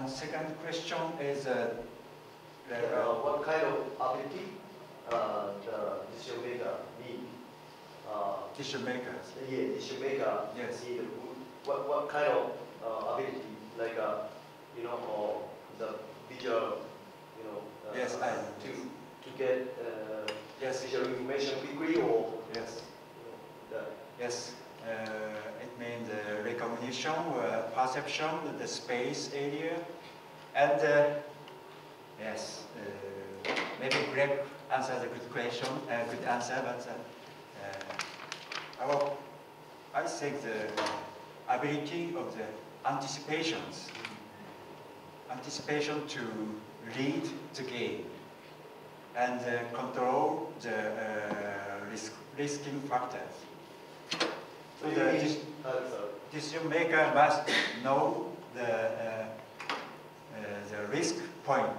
And second question is what kind of ability the decision maker need? decision makers. Yeah, decision maker Yes. need what kind of ability, like you know, or the visual, you know, Yes, to get yes, visual information quickly, or yes, you know, yes. It means recognition, perception, the space area, and yes, maybe Greg answered a good question, good answer, but I think the ability of the anticipation to read the game and control the risking factors. So the decision maker must know the risk point.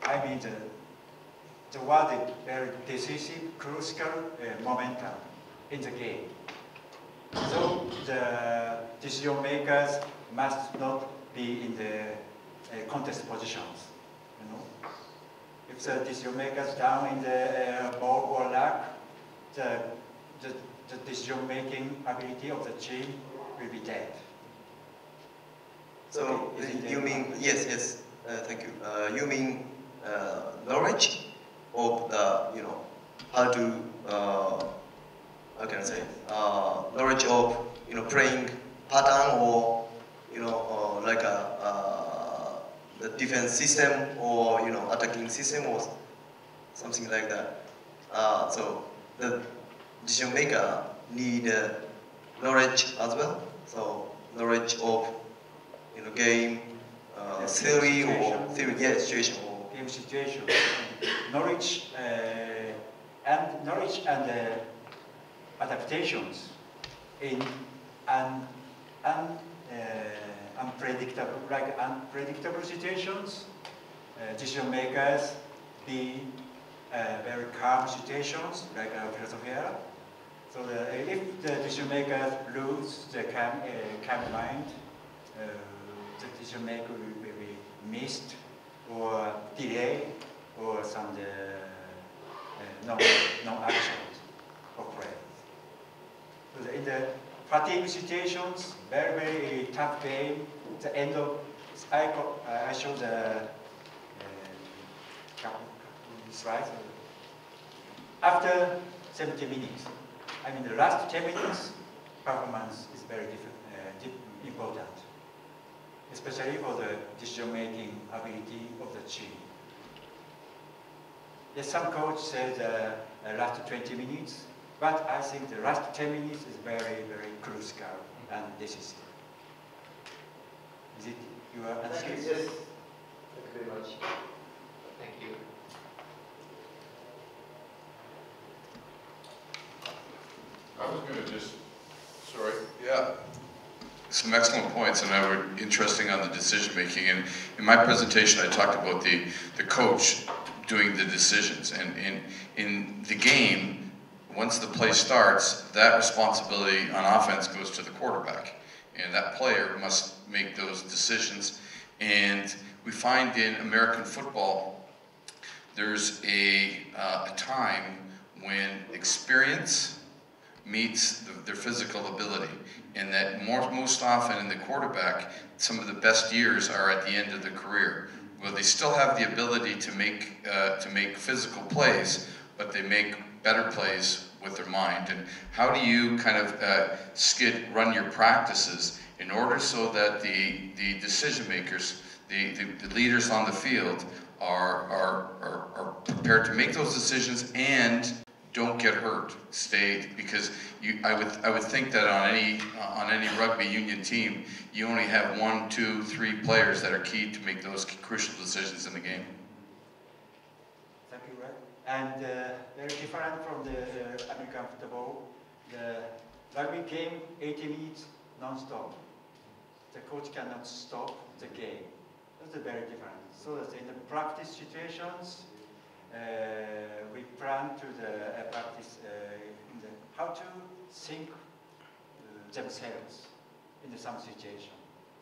I mean the word is very decisive, crucial momentum in the game. So the decision makers must not be in the contest positions. You know, if the decision makers down in the ball or luck, the decision-making ability of the team will be dead. So you mean yes, thank you. You mean knowledge of the how to how can I say knowledge of playing pattern or like the defense system or attacking system or something like that. So the decision maker need knowledge as well. So knowledge of game theory or theory, situation or game situation, knowledge and adaptations in unpredictable situations. Decision makers be very calm situations like philosophia. So if the decision makers lose the calm mind, the decision maker will be missed or delay or some non-action of play. So in the fatigue situations, very tough game. The end of I show the slide. After 70 minutes, I mean the last 10 minutes, performance is very important, especially for the decision-making ability of the team. Yes, some coach said last 20 minutes, but I think the last 10 minutes is very, very crucial and decisive. Is it your answer? Yes. Thank you very much. Thank you. I was going to just, sorry, yeah. Some excellent points, and were interesting on the decision making. And in my presentation, I talked about the coach doing the decisions. And in the game, once the play starts, that responsibility on offense goes to the quarterback. And that player must make those decisions. And we find in American football, there's a time when experience meets their physical ability, and that most often in the quarterback, some of the best years are at the end of the career. Well, they still have the ability to make physical plays, but they make better plays with their mind. And how do you kind of run your practices in order so that the decision makers, the leaders on the field are prepared to make those decisions and don't get hurt, because I would think that on any rugby union team, you only have 1, 2, 3 players that are key to make those crucial decisions in the game. Thank you, Red. And very different from the American football. The rugby game, 80 minutes non-stop. The coach cannot stop the game. That's very different. So that in the practice situations, we plan to the practice how to think themselves in some situation.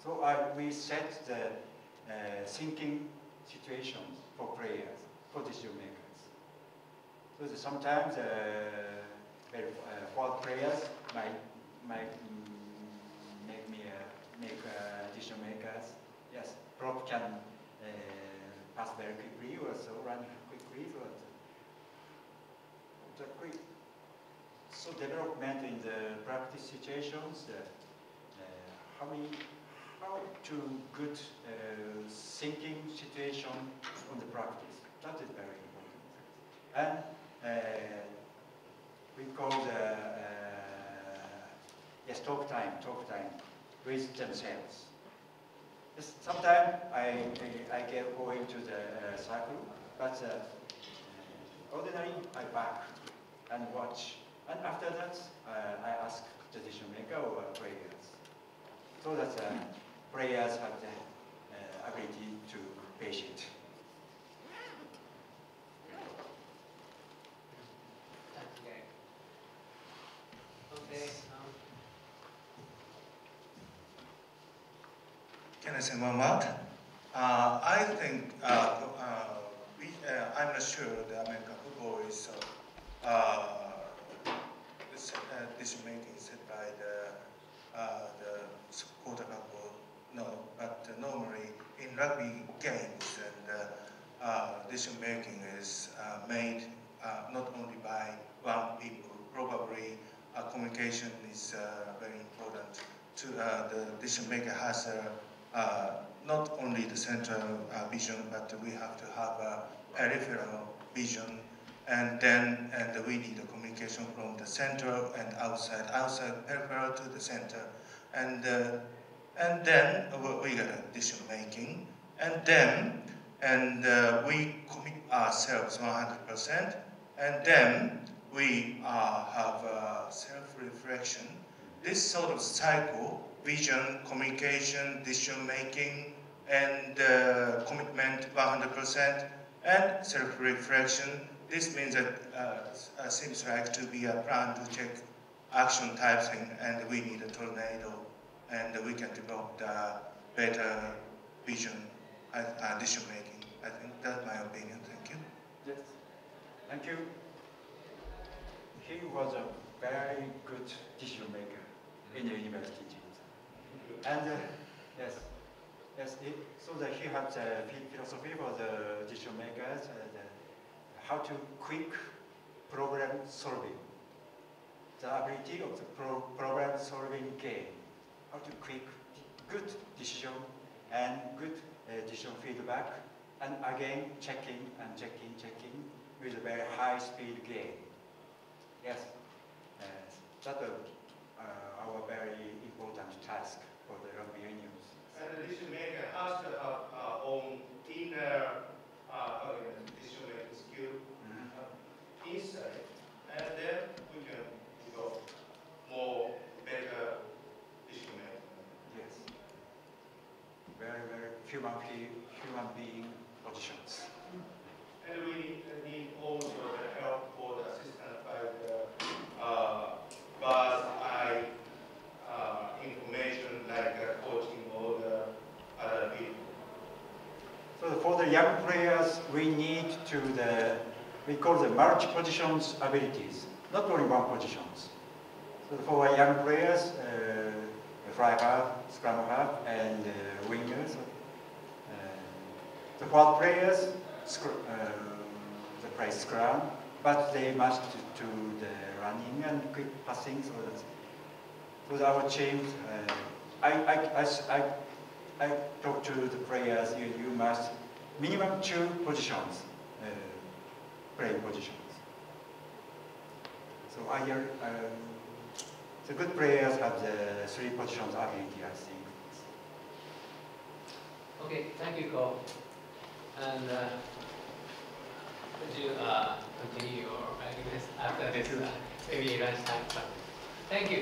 So we set the thinking situations for players, for decision makers. So sometimes forward players might make decision makers. Yes, prop can pass very quickly, or so run quickly. So development in the practice situations. How to good thinking situation on the practice. That is very important. And we call the yes, talk time with themselves. Yes, sometimes I get going to the cycle, but ordinarily I back and watch. And after that, I ask the decision maker or players, so that players have the ability to be patient. Okay. Okay. Can I say one word? I think I'm not sure the American football is decision making set by the supporter couple. No, but normally in rugby games and decision making is made not only by one people. Probably communication is very important. The decision maker has not only the central vision, but we have to have a peripheral vision, and we need a communication from the center and outside peripheral to the center, and then we get a decision making, and we commit ourselves 100%, and then we have self-reflection. This sort of cycle, vision, communication, decision making, and commitment 100%, and self-reflection. This means that seems like to be a plan to check action type thing, and we need a tornado, and we can develop the better vision and decision making. I think that's my opinion. Thank you. Yes, thank you. He was a very good decision maker in the university. And so that he had the philosophy for the decision makers, how to quick problem solving, the ability of the problem solving game, how to quick good decision and good decision feedback, and again checking with a very high speed game. Yes, that's our very important task for the rugby unions. And the decision maker has to have our own inner decision-making skill inside, and then we can develop more better decision-making. Yes. Very, very human being positions. And we need also the help for the assistance by the bird's eye information, like coaching all the other people. So for the young players, we need we call the multi-positions abilities, not only one positions. So for our young players, fly half, scrum half, and wingers. The forward players, they play scrum, but they must do the running and quick passing. So with our teams, I talk to the players. You must minimum 2 positions, playing positions. So the good players have the 3 positions ability, I think. Okay, thank you, Ko. And would you continue your arguments after this maybe lunchtime? Thank you.